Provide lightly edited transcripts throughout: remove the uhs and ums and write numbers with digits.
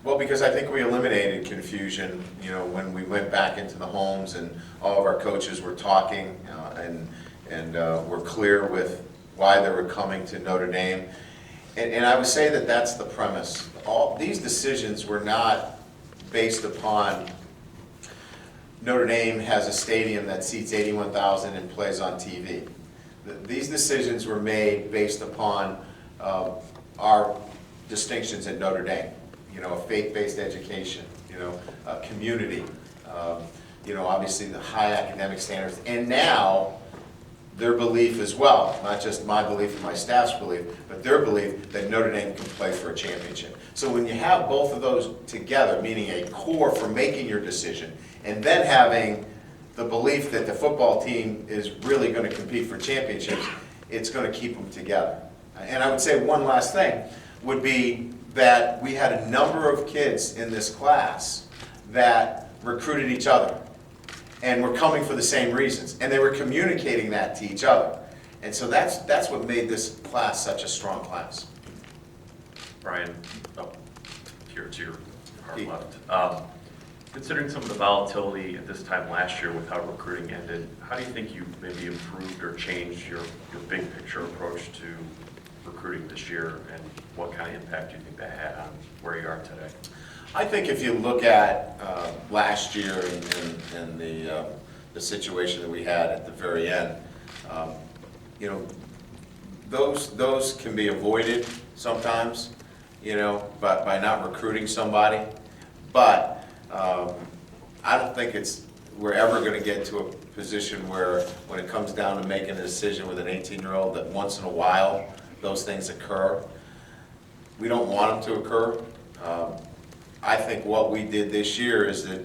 Well, because I think we eliminated confusion, when we went back into the homes and all of our coaches were talking and were clear with why they were coming to Notre Dame. And I would say that that's the premise. All these decisions were not based upon Notre Dame has a stadium that seats 81,000 and plays on TV. These decisions were made based upon our distinctions at Notre Dame. A faith-based education, a community, obviously the high academic standards, and now their belief as well, not just my belief and my staff's belief, but their belief that Notre Dame can play for a championship. So when you have both of those together, meaning a core for making your decision, and then having the belief that the football team is really going to compete for championships, it's going to keep them together. And I would say one last thing would be that we had a number of kids in this class that recruited each other and were coming for the same reasons, and they were communicating that to each other. And so that's what made this class such a strong class. Brian, here to your hard left. Considering some of the volatility at this time last year with how recruiting ended, how do you think you maybe improved or changed your big picture approach to recruiting this year, and what kind of impact do you think that had on where you are today? I think if you look at last year and the situation that we had at the very end, those can be avoided sometimes, but by not recruiting somebody. But I don't think we're ever going to get to a position where, when it comes down to making a decision with an 18-year-old, that once in a while those things occur. We don't want them to occur. I think what we did this year is that,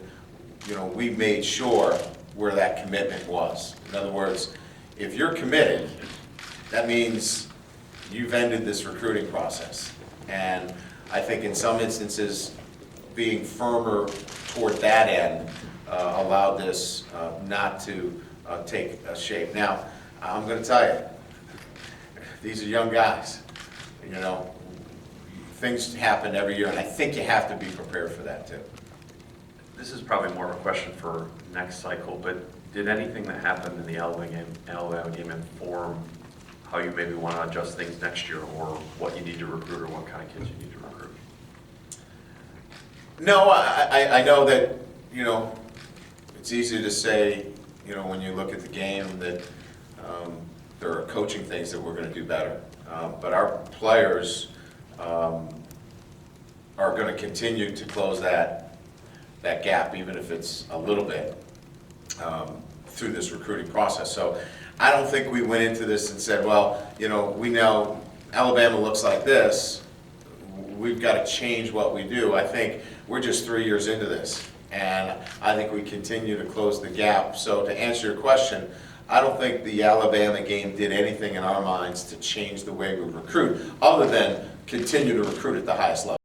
we made sure where that commitment was. In other words, if you're committed, that means you've ended this recruiting process. And I think in some instances, being firmer toward that end allowed this not to take shape. Now, I'm going to tell you, these are young guys. Things happen every year, and I think you have to be prepared for that too. This is probably more of a question for next cycle, but did anything that happened in the Alabama game inform how you maybe want to adjust things next year, or what you need to recruit, or what kind of kids you need to recruit? No, I know that, it's easy to say, when you look at the game that there are coaching things that we're going to do better. But our players are going to continue to close that gap, even if it's a little bit, through this recruiting process. So I don't think we went into this and said, well, we know Alabama looks like this, we've got to change what we do. I think we're just 3 years into this, and I think we continue to close the gap. So to answer your question, I don't think the Alabama game did anything in our minds to change the way we recruit, other than continue to recruit at the highest level.